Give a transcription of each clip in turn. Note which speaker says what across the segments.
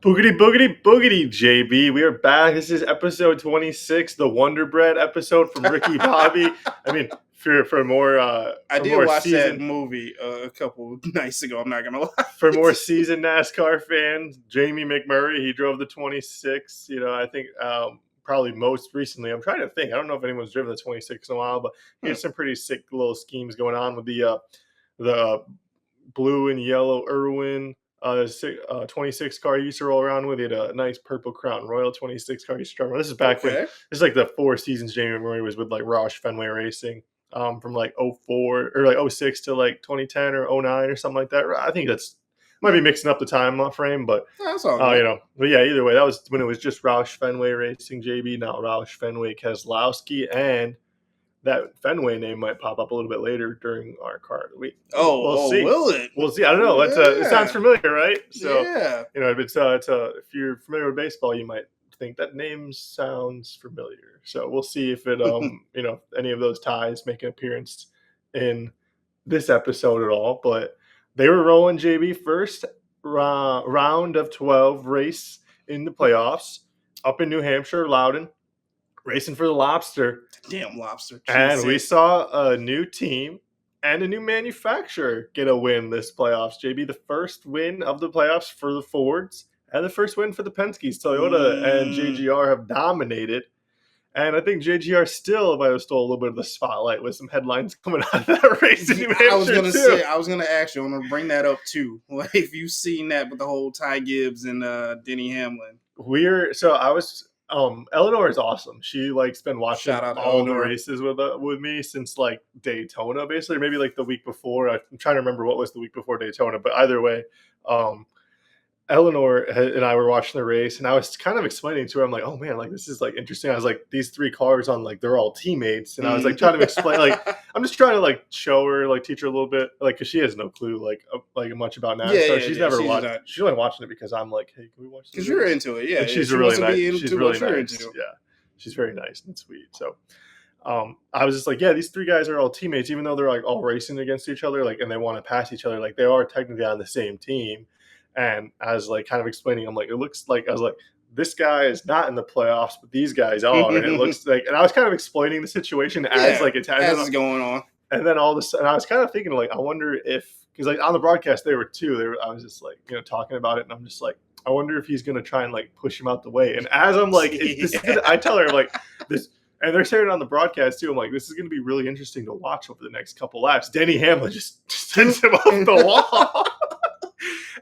Speaker 1: Boogety Boogety Boogety, JB. We are back. This is episode 26, the Wonder Bread episode from Ricky Bobby. I mean, for more
Speaker 2: I
Speaker 1: for
Speaker 2: did
Speaker 1: more
Speaker 2: watch that
Speaker 1: season
Speaker 2: movie a couple nights ago. I'm not gonna lie.
Speaker 1: for more seasoned NASCAR fans, Jamie McMurray. He drove the 26. I think probably most recently. I'm trying to think. I don't know if anyone's driven the 26 in a while, but he has some pretty sick little schemes going on with the blue and yellow Irwin 26 car he used to roll around with. He had a nice purple Crown Royal 26 car he used to drive around. This is back when
Speaker 2: Okay.
Speaker 1: this is like the 4 seasons Jamie Murray was with like Roush Fenway Racing, from like '04 or like '06 to like 2010 or '09 or something like that. I think that's might be mixing up the time frame, but
Speaker 2: That's all good.
Speaker 1: but yeah, either way, that was when it was just Roush Fenway Racing, JB, now Roush Fenway Keselowski, and that Fenway name might pop up a little bit later during our car of the week. We'll see.
Speaker 2: Will it?
Speaker 1: We'll see. I don't know. It sounds familiar, right? So
Speaker 2: Yeah.
Speaker 1: if you're familiar with baseball, you might think that name sounds familiar. So we'll see if it any of those ties make an appearance in this episode at all. But they were rolling, JB, first round of 12 race in the playoffs up in New Hampshire, Loudon, racing for the Lobster.
Speaker 2: Damn lobster.
Speaker 1: And we saw a new team and a new manufacturer get a win this playoffs, JB. The first win of the playoffs for the Fords and the first win for the Penskes. Toyota and JGR have dominated. And I think JGR still might have stole a little bit of the spotlight with some headlines coming out of that race in New Hampshire.
Speaker 2: I was gonna ask you. I'm gonna bring that up too. Like, if you've seen that with the whole Ty Gibbs and Denny Hamlin.
Speaker 1: Eleanor is awesome. She like's been watching
Speaker 2: Shout out to
Speaker 1: all the
Speaker 2: Eleanor.
Speaker 1: races with me since like Daytona, basically, or maybe like the week before. I'm trying to remember what was the week before Daytona, but either way, Eleanor and I were watching the race, and I was kind of explaining to her, I'm like, oh man, like this is like interesting. I was like, these three cars on like they're all teammates, and I was like trying to explain, like I'm just trying to like show her, like teach her a little bit, like because she has no clue like much about NASCAR. She's never watched. She's only watching it because I'm like, hey, can we watch this?
Speaker 2: Because you're into it, yeah.
Speaker 1: And she's
Speaker 2: she
Speaker 1: really
Speaker 2: wants to
Speaker 1: nice.
Speaker 2: be into
Speaker 1: She's
Speaker 2: what
Speaker 1: really
Speaker 2: you're
Speaker 1: nice.
Speaker 2: into.
Speaker 1: Yeah, she's very nice and sweet. So, I was just like, yeah, these three guys are all teammates, even though they're like all racing against each other, like, and they want to pass each other, like they are technically on the same team. And I was like kind of explaining, I'm like, it looks like, I was like, this guy is not in the playoffs, but these guys are. And it looks like, and I was kind of explaining the situation as like it's
Speaker 2: going on.
Speaker 1: And then all of a sudden, I was kind of thinking, like, I wonder if, because like on the broadcast, they were two. I was just like, talking about it, and I'm just like, I wonder if he's gonna try and like push him out the way. And as I'm like, I tell her, I'm like, this. And they're saying it on the broadcast too. I'm like, this is going to be really interesting to watch over the next couple laps. Denny Hamlin just sends him off the wall.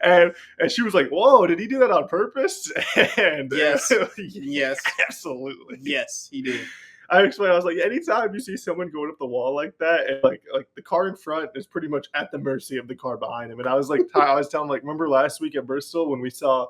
Speaker 1: And she was like, whoa, did he do that on purpose? And
Speaker 2: yes, yes,
Speaker 1: absolutely.
Speaker 2: Yes, he did.
Speaker 1: I explained, I was like, anytime you see someone going up the wall like that, and like the car in front is pretty much at the mercy of the car behind him. And I was like, I was telling him, like, remember last week at Bristol when we saw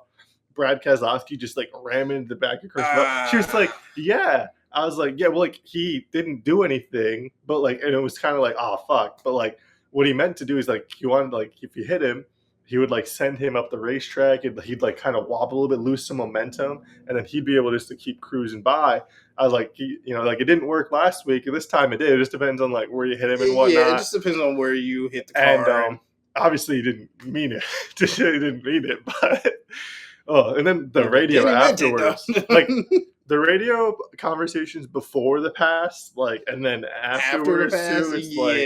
Speaker 1: Brad Keselowski just like ram into the back of Chris? She was like, yeah. I was like, yeah, well, like he didn't do anything, but like, and it was kind of like, oh fuck. But like, what he meant to do is like, he wanted, like, if you hit him, he would like send him up the racetrack, and he'd like kind of wobble a little bit, lose some momentum, and then he'd be able just to keep cruising by. I was like, like it didn't work last week, and this time it did. It just depends on like where you hit him and whatnot.
Speaker 2: Yeah, it just depends on where you hit the car.
Speaker 1: And obviously, he didn't mean it. He didn't mean it, but and then the radio afterwards, like the radio conversations before the pass, like, and then afterwards too, it's like,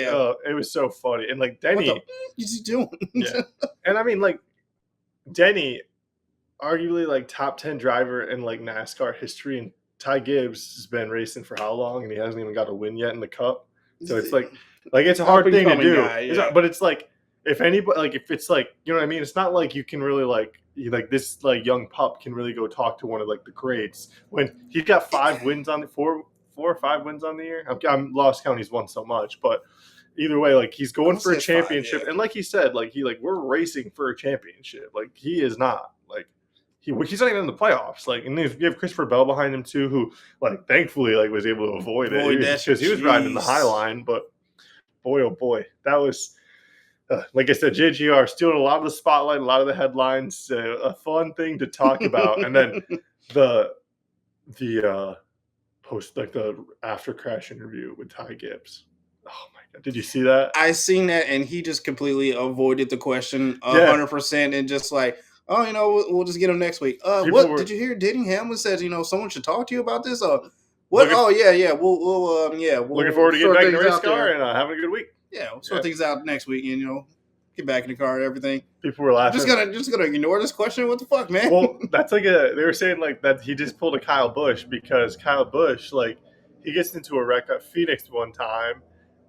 Speaker 1: it was so funny. And like Denny,
Speaker 2: what is he doing?
Speaker 1: Yeah, and I mean, like Denny, arguably like top 10 driver in like NASCAR history, and Ty Gibbs has been racing for how long, and he hasn't even got a win yet in the Cup. So it's like it's a hard thing to do. But it's like, if anybody, like, if it's like, you know what I mean? It's not like you can really like this like young pup can really go talk to one of like the greats when he's got 5 wins on the 4 or 5 wins on the year. I'm lost count. He's won so much, but either way, like he's going for a championship. 5, yeah. And like he said, like we're racing for a championship. Like he is not like he's not even in the playoffs. Like, and you have Christopher Bell behind him too, who like thankfully like was able to avoid it because he was riding the high line. But boy, oh boy, that was. Like I said, JGR stealing a lot of the spotlight, a lot of the headlines, a fun thing to talk about. And then the post, like the after crash interview with Ty Gibbs. Oh my God. Did you see that?
Speaker 2: I seen that, and he just completely avoided the question 100% and just like, Oh, we'll just get him next week.
Speaker 1: People
Speaker 2: What
Speaker 1: were
Speaker 2: did you hear? Denny Hamlin said, someone should talk to you about this. What?
Speaker 1: looking
Speaker 2: Oh, yeah. We'll
Speaker 1: forward to getting
Speaker 2: sort
Speaker 1: back in the
Speaker 2: things
Speaker 1: race
Speaker 2: out
Speaker 1: car
Speaker 2: there.
Speaker 1: and having a good week.
Speaker 2: Yeah, we'll
Speaker 1: Yeah.
Speaker 2: sort things out next week, and get back in the car and everything.
Speaker 1: People were laughing.
Speaker 2: Just gonna ignore this question. What the fuck, man?
Speaker 1: Well, that's like they were saying like that he just pulled a Kyle Busch because Kyle Busch, like, he gets into a wreck at Phoenix one time,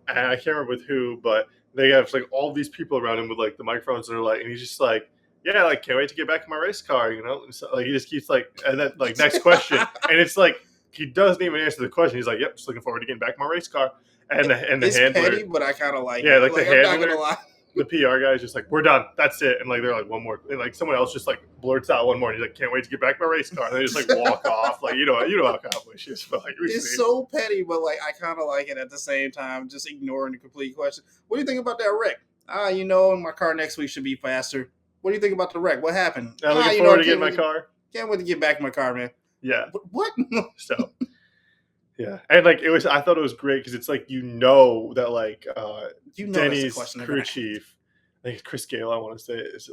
Speaker 1: and I can't remember with who, but they have like all these people around him with like the microphones, and they're like, and he's just like, yeah, like, can't wait to get back in my race car, And so, like, he just keeps like, and then like next question, and it's like he doesn't even answer the question. He's like, yep, just looking forward to getting back in my race car, and the
Speaker 2: It's
Speaker 1: handler,
Speaker 2: petty, but I kind of like
Speaker 1: yeah,
Speaker 2: it.
Speaker 1: like the
Speaker 2: I'm not
Speaker 1: handler,
Speaker 2: gonna lie.
Speaker 1: the PR guy is just like, we're done. That's it. And like they're like, one more. And like someone else just like blurts out one more. And he's like, can't wait to get back in my race car. And they just like walk off. Like, how Kyle Busch is. But like,
Speaker 2: It's so petty, but like I kind of like it at the same time. Just ignoring the complete question. What do you think about that wreck? My car next week should be faster. What do you think about the wreck? What happened?
Speaker 1: I'm looking forward to getting my car.
Speaker 2: Can't wait to get back in my car, man.
Speaker 1: Yeah.
Speaker 2: What?
Speaker 1: So. Yeah, and like I thought it was great because it's like that like Denny's crew chief, I think it's Chris Gale, I want to say, is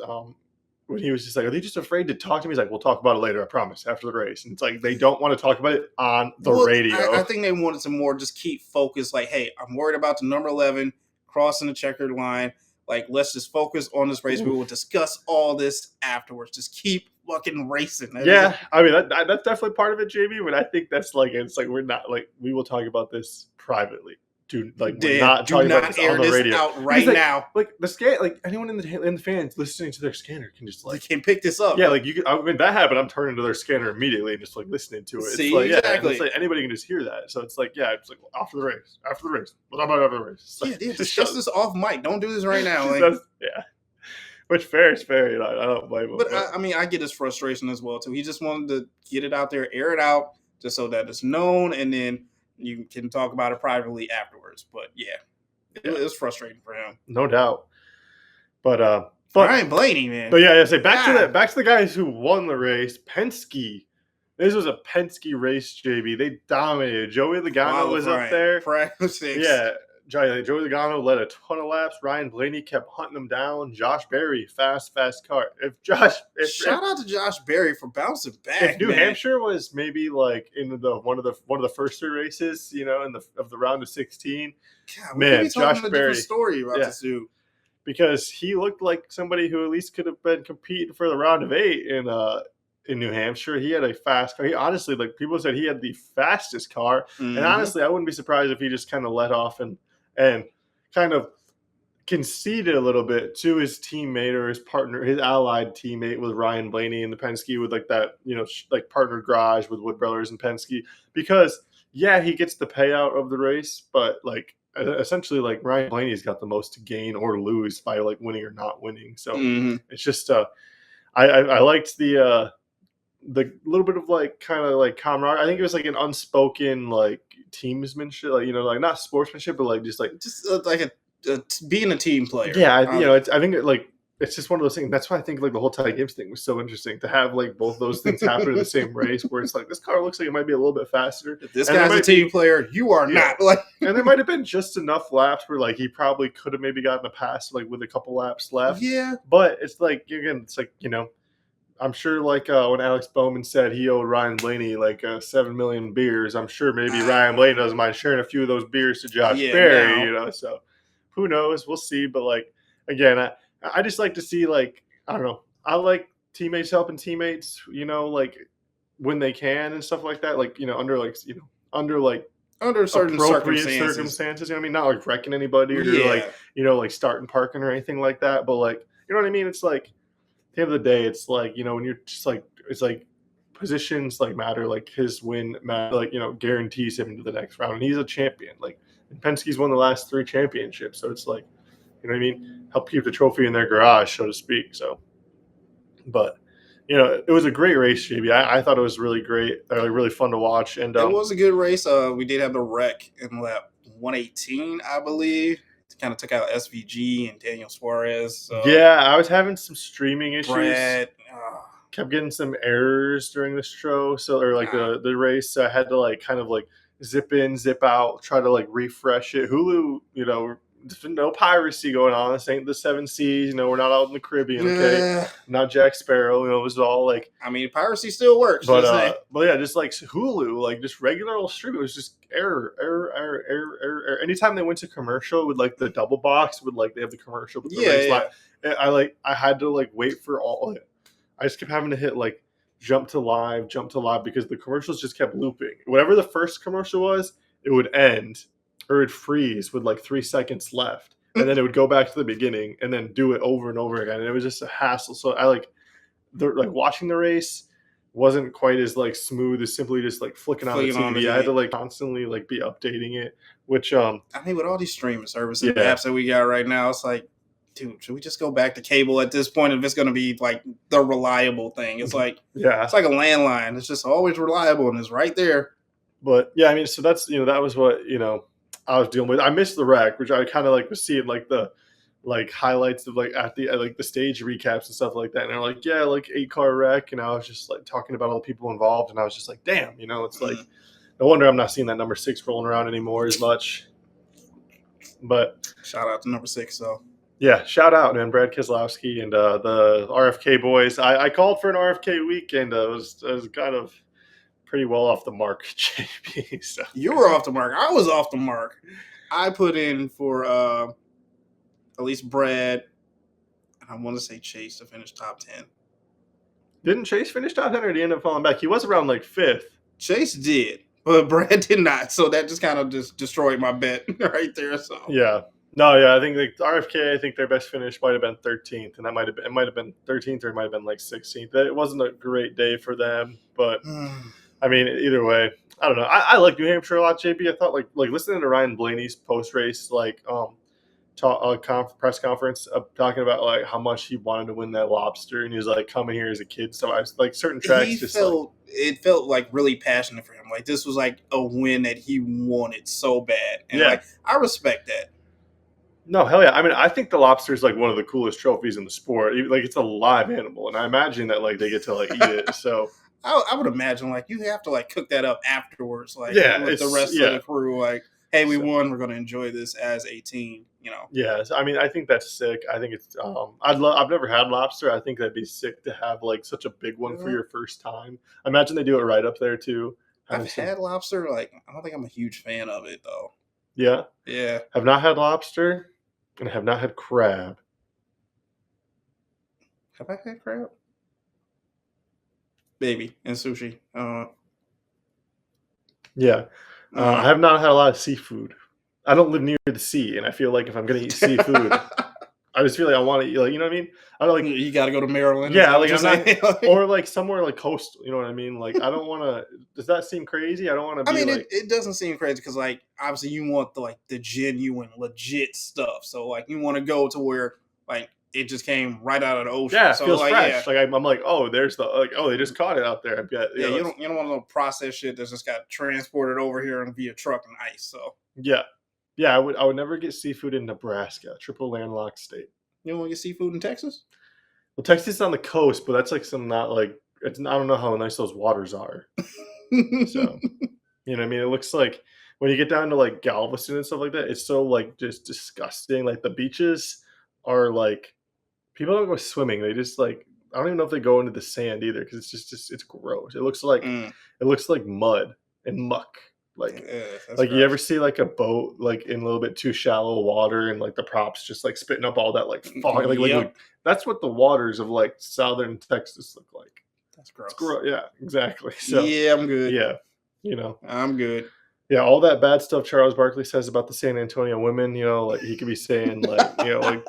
Speaker 1: when he was just like, are they just afraid to talk to me? He's like, we'll talk about it later, I promise, after the race. And it's like they don't want to talk about it on the radio.
Speaker 2: I think they wanted to more just keep focused. Like, hey, I'm worried about the number 11 crossing the checkered line. Like, let's just focus on this race. Ooh. We will discuss all this afterwards. Just keep fucking racing.
Speaker 1: I mean, that's definitely part of it, JB. But I think that's like, it's like we're not like, we will talk about this privately. We're not talking about this on the radio
Speaker 2: out right now.
Speaker 1: Like the scan, like anyone in the fans listening to their scanner can just like
Speaker 2: they can pick this up.
Speaker 1: Yeah, like you can. I mean, that happened. I'm turning to their scanner immediately and just like listening to it.
Speaker 2: See,
Speaker 1: it's like,
Speaker 2: exactly.
Speaker 1: It's like anybody can just hear that. So it's like, yeah, it's like after the race. What about after the race? It's like,
Speaker 2: discuss this off mic. Don't do this right now. Like,
Speaker 1: yeah. Which fair is fair. I don't blame him.
Speaker 2: But I mean, I get his frustration as well too. He just wanted to get it out there, air it out, just so that it's known, and then you can talk about it privately afterwards. But yeah, it was frustrating for him,
Speaker 1: no doubt. But
Speaker 2: Ryan Blaney, man.
Speaker 1: But yeah, say back to the guys who won the race. Penske. This was a Penske race, JB. They dominated. Joey Logano was up there. Yeah. Joey Logano led a ton of laps. Ryan Blaney kept hunting him down. Josh Berry, fast car.
Speaker 2: Shout out to Josh Berry for bouncing back.
Speaker 1: If New Hampshire was maybe like in one of the first 3 races, of the round of 16,
Speaker 2: God, man, Josh Berry. Story about this dude,
Speaker 1: because he looked like somebody who at least could have been competing for the round of 8 in New Hampshire. He had a fast car. He honestly, like people said, he had the fastest car, and honestly, I wouldn't be surprised if he just kind of let off and kind of conceded a little bit to his teammate or his partner, his allied teammate with Ryan Blaney in the Penske with like that, like partner garage with Wood Brothers and Penske, because he gets the payout of the race, but like essentially like Ryan Blaney's got the most to gain or lose by like winning or not winning. So it's just I liked the little bit of like kind of like camaraderie. I think it was like an unspoken like teamsmanship, like like not sportsmanship, but like just
Speaker 2: like being a team player.
Speaker 1: Yeah, I think it's just one of those things. That's why I think like the whole Ty Gibbs thing was so interesting to have like both those things happen in the same race, where it's like this car looks like it might be a little bit faster.
Speaker 2: If this guy's a team player, you are not. Like,
Speaker 1: and there might have been just enough laps where like he probably could have maybe gotten a pass like with a couple laps left.
Speaker 2: Yeah,
Speaker 1: but it's like again, it's like I'm sure like when Alex Bowman said he owed Ryan Blaney like 7 million beers, I'm sure maybe Ryan Blaney doesn't mind sharing a few of those beers to Josh Berry, so who knows? We'll see. But like, again, I just like to see like, I don't know. I like teammates helping teammates, like when they can and stuff like that. Like, under certain circumstances. I mean, not like wrecking anybody or like, like starting parking or anything like that. But like, you know what I mean? It's like, at the end of the day, it's like, when you're just like, it's like positions like matter, like his win matter, like, guarantees him into the next round. And he's a champion. Like, and Penske's won the last 3 championships. So it's like, you know what I mean? Help keep the trophy in their garage, so to speak. So, but, it was a great race, JB. I thought it was really great, really fun to watch. And
Speaker 2: it was a good race. We did have the wreck in lap 118, I believe. Kind of took out SVG and Daniel Suarez. So.
Speaker 1: Yeah, I was having some streaming issues.
Speaker 2: Brad,
Speaker 1: kept getting some errors during the show, the race. So I had to like kind of like zip in, zip out, try to like refresh it. Hulu, no piracy going on. This ain't the seven seas. We're not out in the Caribbean. Okay,
Speaker 2: Uh,
Speaker 1: not Jack Sparrow. It was all like.
Speaker 2: I mean, piracy still works.
Speaker 1: But yeah, just like Hulu, like just regular old stream, it was just error. Anytime they went to commercial with like the double box, with like they have the commercial with the race line, I had to like wait for all. I just kept having to hit like jump to live because the commercials just kept looping. Whatever the first commercial was, it would end or it'd freeze with like 3 seconds left, and then it would go back to the beginning and then do it over and over again. And it was just a hassle. So I like watching the race wasn't quite as like smooth as simply just like flicking on the TV. I had to like constantly like be updating it, which
Speaker 2: I mean, with all these streaming services, apps that we got right now, it's like, dude, should we just go back to cable at this point if it's going to be like the reliable thing? It's like, it's like a landline. It's just always reliable and it's right there.
Speaker 1: But yeah, I mean, so that's that was what I was dealing with. I missed the wreck, which I kind of like was seeing like the like highlights of like at the like the stage recaps and stuff like that, and they're like, yeah, like 8-car wreck, and I was just like talking about all the people involved, and I was just like, damn, it's like no wonder I'm not seeing that number 6 rolling around anymore as much. But
Speaker 2: shout out to number 6, so
Speaker 1: yeah, shout out, man, Brad Keselowski and the RFK boys. I called for an RFK weekend. It was kind of pretty well off the mark, JP. So
Speaker 2: you were off the mark. I was off the mark. I put in for at least Brad, and I want to say Chase to finish top 10.
Speaker 1: Didn't Chase finish top 10 or did he end up falling back? He was around like 5th.
Speaker 2: Chase did, but Brad did not. So that just kind of just destroyed my bet right there. So
Speaker 1: yeah. No, yeah, I think like RFK, I think their best finish might have been 13th, and it might have been 13th or it might have been like 16th. It wasn't a great day for them, but I mean, either way, I don't know. I like New Hampshire a lot, JP. I thought like listening to Ryan Blaney's post race press conference talking about like how much he wanted to win that lobster, and he was like coming here as a kid. So I was like certain tracks
Speaker 2: it felt like really passionate for him. Like this was like a win that he wanted so bad, and like I respect that.
Speaker 1: No, hell yeah. I mean, I think the lobster is like one of the coolest trophies in the sport. Like it's a live animal, and I imagine that like they get to like eat it. So
Speaker 2: I would imagine like you have to like cook that up afterwards, like with the rest of the crew. Like, hey, we won. We're going to enjoy this as a team.
Speaker 1: Yeah, I mean, I think that's sick. I think it's. I've never had lobster. I think that'd be sick to have like such a big one for your first time. I imagine they do it right up there too.
Speaker 2: I've had lobster. Like, I don't think I'm a huge fan of it though.
Speaker 1: Yeah.
Speaker 2: Yeah.
Speaker 1: Have not had lobster, and have not had crab.
Speaker 2: Have I had crab? Maybe, and sushi.
Speaker 1: Yeah. I have not had a lot of seafood. I don't live near the sea, and I feel like if I'm going to eat seafood, I just feel like I want to eat, like, you know what I mean? I don't like
Speaker 2: you got to go to Maryland.
Speaker 1: Yeah, like I'm not, or like somewhere like coastal. You know what I mean? Like I don't want to. Does that seem crazy? I don't want to.
Speaker 2: I mean, it doesn't seem crazy because like obviously you want the genuine, legit stuff. So like you want to go to where like it just came right out of the ocean.
Speaker 1: Yeah,
Speaker 2: so,
Speaker 1: feels
Speaker 2: like,
Speaker 1: fresh. Yeah. Like I'm like, oh, there's they just caught it out there.
Speaker 2: You don't want no processed shit that's just got transported over here and via truck and ice. So
Speaker 1: yeah, I would never get seafood in Nebraska, triple landlocked state.
Speaker 2: You don't want to get seafood in Texas?
Speaker 1: Well, Texas is on the coast, but that's like some not like it's. I don't know how nice those waters are. So, you know what I mean? It looks like when you get down to like Galveston and stuff like that, it's so like just disgusting. Like the beaches are like people don't go swimming. They just like I don't even know if they go into the sand either because it's just it's gross. It looks like mud and muck. Like gross. You ever see like a boat like in a little bit too shallow water and like the props just like spitting up all that like fog. Like that's what the waters of like southern Texas look like.
Speaker 2: That's gross.
Speaker 1: Yeah, exactly. So
Speaker 2: yeah, I'm good.
Speaker 1: Yeah,
Speaker 2: I'm good.
Speaker 1: Yeah, all that bad stuff Charles Barkley says about the San Antonio women, like he could be saying like like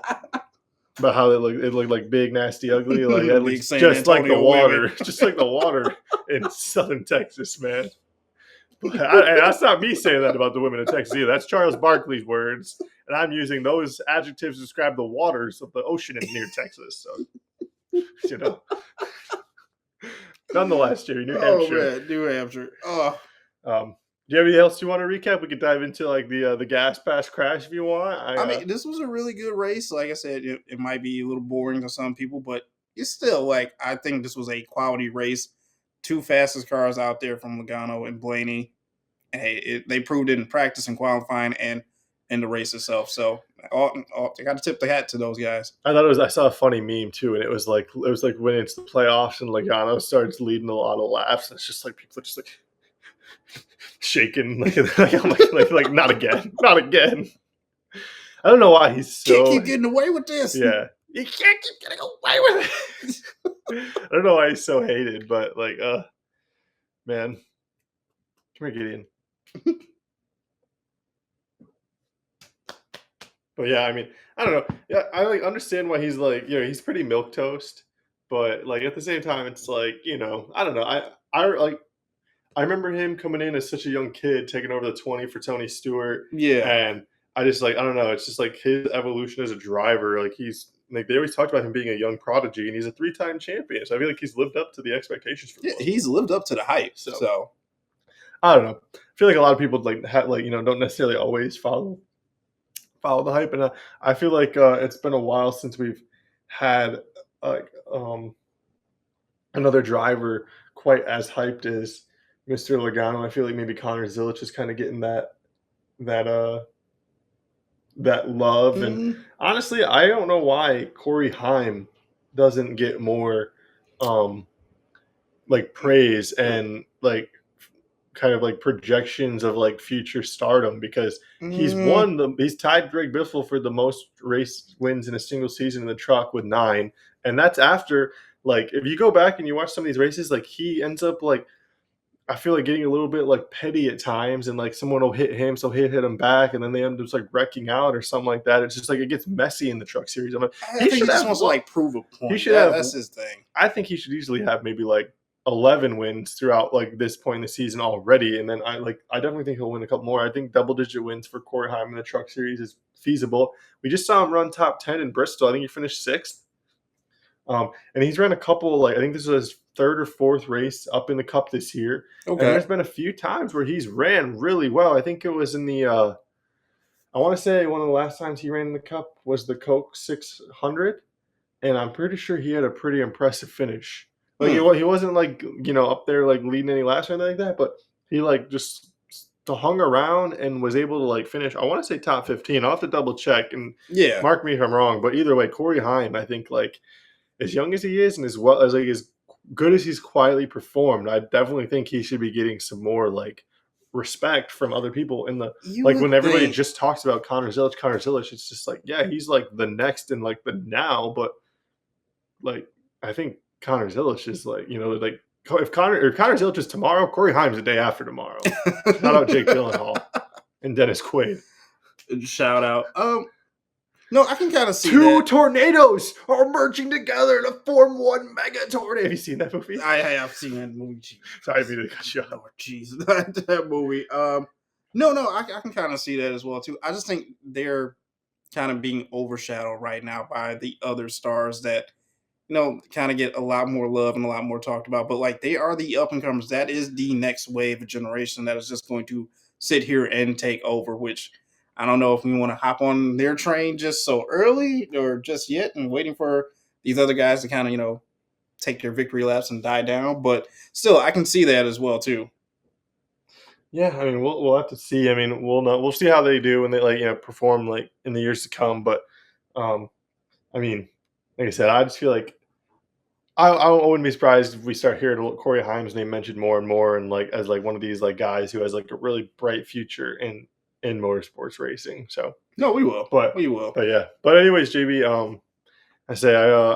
Speaker 1: about how they look like big, nasty, ugly, like that looks just like the water, just like the water in southern Texas, man. That's not me saying that about the women in Texas either. That's Charles Barkley's words, and I'm using those adjectives to describe the waters of the ocean near Texas. So, nonetheless, Jerry, New Hampshire.
Speaker 2: Oh man, New Hampshire. Oh.
Speaker 1: Do you have anything else you want to recap? We could dive into like the gas pass crash if you want.
Speaker 2: I mean, this was a really good race. Like I said, it might be a little boring to some people, but it's still like I think this was a quality race. 2 fastest cars out there from Logano and Blaney. Hey, they proved it in practice and qualifying and in the race itself. So I got to tip the hat to those guys.
Speaker 1: I thought it was. I saw a funny meme too, and it was like when it's the playoffs and Logano starts leading a lot of laps. It's just like people are just like shaking, like not again, not again. I don't know why he's
Speaker 2: Can't
Speaker 1: so
Speaker 2: keep getting away with this.
Speaker 1: yeah. You can't keep getting away with it. I don't know why he's so hated, but like, man, come here, Gideon. But yeah, I mean, I don't know. Yeah, I like understand why he's like, he's pretty milk toast, but like at the same time, it's like, I don't know. I remember him coming in as such a young kid, taking over the 20 for Tony Stewart,
Speaker 2: Yeah.
Speaker 1: and I just like I don't know. It's just like his evolution as a driver. Like he's like they always talked about him being a young prodigy, and he's a 3-time champion. So I feel like he's lived up to the expectations for the
Speaker 2: Yeah,
Speaker 1: most
Speaker 2: he's
Speaker 1: part.
Speaker 2: lived up to the hype.
Speaker 1: So
Speaker 2: So
Speaker 1: I don't know. I feel like a lot of people don't necessarily always follow the hype, and I feel like it's been a while since we've had like another driver quite as hyped as Mr. Logano. I feel like maybe Connor Zilic is kind of getting that uh that love, and
Speaker 2: mm,
Speaker 1: honestly, I don't know why Corey Heim doesn't get more um like praise and like kind of like projections of like future stardom because
Speaker 2: mm,
Speaker 1: he's tied Greg Biffle for the most race wins in a single season in the truck with 9, and that's after like if you go back and you watch some of these races, like he ends up like I feel like getting a little bit like petty at times, and like someone will hit him, so he'll hit him back, and then they end up just like wrecking out or something like that. It's just like it gets messy in the truck series. I'm like,
Speaker 2: I
Speaker 1: he
Speaker 2: think
Speaker 1: should
Speaker 2: he just
Speaker 1: have
Speaker 2: wants to
Speaker 1: what
Speaker 2: like prove a
Speaker 1: he
Speaker 2: point.
Speaker 1: should have.
Speaker 2: That's his thing.
Speaker 1: I think he should easily have maybe like 11 wins throughout like this point in the season already, and then I definitely think he'll win a couple more. I think double digit wins for Corey Heim in the truck series is feasible. We just saw him run top 10 in Bristol. I think he finished 6th. And he's ran a couple, like I think this was his third or fourth race up in the Cup this year. And
Speaker 2: Okay.
Speaker 1: there's been a few times where he's ran really well. I think it was in the, I want to say one of the last times he ran in the Cup was the Coke 600, and I'm pretty sure he had a pretty impressive finish. Like
Speaker 2: Hmm.
Speaker 1: he wasn't like up there like leading any laps or anything like that, but he like just hung around and was able to like finish. I want to say top 15. I'll have to double check and
Speaker 2: Yeah.
Speaker 1: mark me if I'm wrong, but either way, Corey Heim, I think like as young as he is and as well as like as good as he's quietly performed, I definitely think he should be getting some more like respect from other people in the
Speaker 2: You
Speaker 1: like
Speaker 2: would
Speaker 1: when everybody
Speaker 2: think.
Speaker 1: just talks about Connor Zilic, it's just like, yeah, he's like the next and like the now, but like I think Connor Zilic is like, like if Connor Zilic is tomorrow, Corey Haim's the day after tomorrow. Shout out Jake Gyllenhaal and Dennis Quaid.
Speaker 2: Shout out. No, I can kind of see
Speaker 1: Two
Speaker 2: that.
Speaker 1: tornadoes are merging together to form one mega tornado. Have you seen that movie?
Speaker 2: I have seen that movie. Jeez.
Speaker 1: Sorry, I didn't mean to cut you off.
Speaker 2: Lord Jesus, that movie. No, I can kind of see that as well too. I just think they're kind of being overshadowed right now by the other stars that kind of get a lot more love and a lot more talked about. But like they are the up and comers. That is the next wave of generation that is just going to sit here and take over. Which I don't know if we want to hop on their train just so early or just yet, and waiting for these other guys to kind of take their victory laps and die down. But still, I can see that as well too.
Speaker 1: Yeah, I mean, we'll have to see. I mean, we'll know. We'll see how they do when they like perform like in the years to come. But um, I mean, like I said, I just feel like I wouldn't be surprised if we start hearing Corey Haim's name mentioned more and more, and like as like one of these like guys who has like a really bright future in motorsports racing. So,
Speaker 2: No, we will.
Speaker 1: but
Speaker 2: We will.
Speaker 1: but yeah. But anyways, JB, I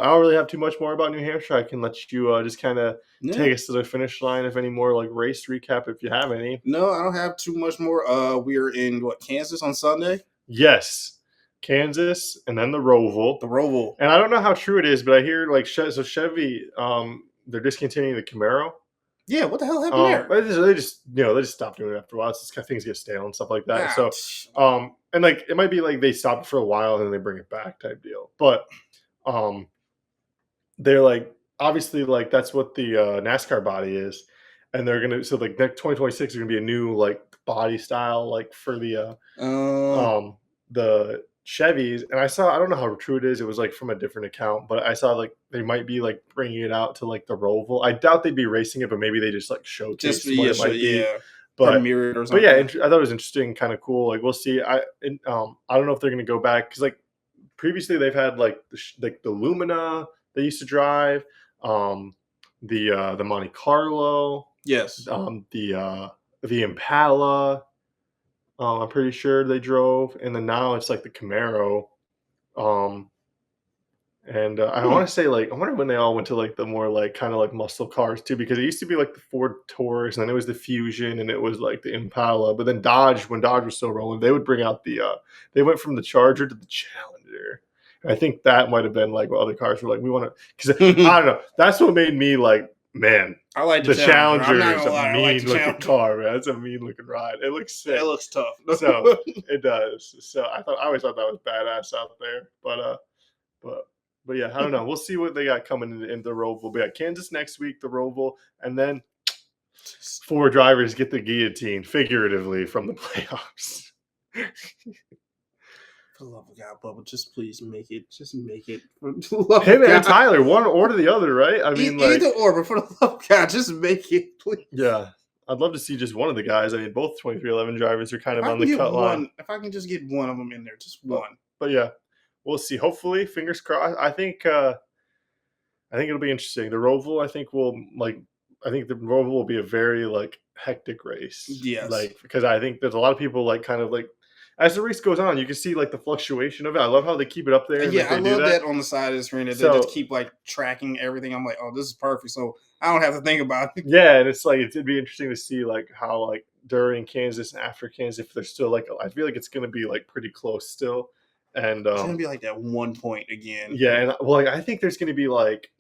Speaker 1: don't really have too much more about New Hampshire. I can let you just kind of
Speaker 2: Yeah.
Speaker 1: take us to the finish line. If any more like race recap, if you have any.
Speaker 2: No, I don't have too much more. We're in Kansas on Sunday.
Speaker 1: Yes, Kansas, and then the Roval.
Speaker 2: The Roval.
Speaker 1: And I don't know how true it is, but I hear like so Chevy, they're discontinuing the Camaro.
Speaker 2: Yeah, what the hell happened there?
Speaker 1: But they just stopped doing it after a while. It's just kind of things get stale and stuff like that.
Speaker 2: Ah,
Speaker 1: So, and like it might be like they stop it for a while and then they bring it back type deal. But um, they're like obviously like that's what the NASCAR body is, and they're gonna so like next 2026 is gonna be a new like body style like for the Chevys. And I don't know how true it is. It was like from a different account, but I saw like they might be like bringing it out to like the Roval. I doubt they'd be racing it, but maybe they just like
Speaker 2: just
Speaker 1: showcase what
Speaker 2: yeah,
Speaker 1: it
Speaker 2: sure,
Speaker 1: might be.
Speaker 2: yeah. premiere it or
Speaker 1: but yeah,
Speaker 2: something.
Speaker 1: I thought it was interesting, kind of cool. Like we'll see. I don't know if they're gonna go back because like previously they've had like the Lumina they used to drive, um, the Monte Carlo,
Speaker 2: Yes.
Speaker 1: The Impala. I'm pretty sure they drove, and then now it's like the Camaro. Um, and I
Speaker 2: Hmm.
Speaker 1: want to say like I wonder when they all went to like the more like kind of like muscle cars too, because it used to be like the Ford Taurus, and then it was the Fusion, and it was like the Impala. But then Dodge, when Dodge was still rolling, they would bring out they went from the Charger to the Challenger. And I think that might have been like what other cars were like. We want to because I don't know. That's what made me like, man,
Speaker 2: I like the
Speaker 1: the
Speaker 2: Challenger. I'm
Speaker 1: Challenger
Speaker 2: not
Speaker 1: is
Speaker 2: gonna
Speaker 1: a
Speaker 2: lie, I like the
Speaker 1: mean looking
Speaker 2: Challenger.
Speaker 1: car, man. That's a mean looking ride. It looks
Speaker 2: It
Speaker 1: sick.
Speaker 2: looks tough.
Speaker 1: So it does. So I always thought that was badass out there. But but yeah, I don't know. We'll see what they got coming in the Roval. But yeah, Kansas next week, the Roval, and then four drivers get the guillotine figuratively from the playoffs.
Speaker 2: For the love of God, Bubba, just please make it. Just make it. For the love
Speaker 1: Him
Speaker 2: of
Speaker 1: and
Speaker 2: God.
Speaker 1: Tyler, one or the other, right? I mean, like,
Speaker 2: Either or, but for the love of God, just make it, please.
Speaker 1: yeah, I'd love to see just one of the guys. I mean, both 2311 drivers are kind
Speaker 2: If
Speaker 1: of
Speaker 2: I
Speaker 1: on
Speaker 2: can
Speaker 1: the
Speaker 2: get
Speaker 1: cut line.
Speaker 2: one, if I can just get one of them in there, just
Speaker 1: But,
Speaker 2: one.
Speaker 1: but yeah, we'll see. Hopefully, fingers crossed. I think it'll be interesting. The Roval, I think will like. I think the Roval will be a very like hectic race,
Speaker 2: Yes.
Speaker 1: like because I think there's a lot of people like kind of like as the race goes on, you can see like the fluctuation of it. I love how they keep it up there and
Speaker 2: Yeah,
Speaker 1: like
Speaker 2: I
Speaker 1: they do
Speaker 2: love
Speaker 1: that.
Speaker 2: that on the side of the screen that they just
Speaker 1: So
Speaker 2: keep like tracking everything. I'm like, oh, this is perfect. So I don't have to think about it.
Speaker 1: yeah, and it's like it'd be interesting to see like how like during Kansas and after Kansas, if there's still like I feel like it's gonna be like pretty close still, and
Speaker 2: It's gonna be like that 1 point again.
Speaker 1: yeah, and well, like, I think there's gonna be like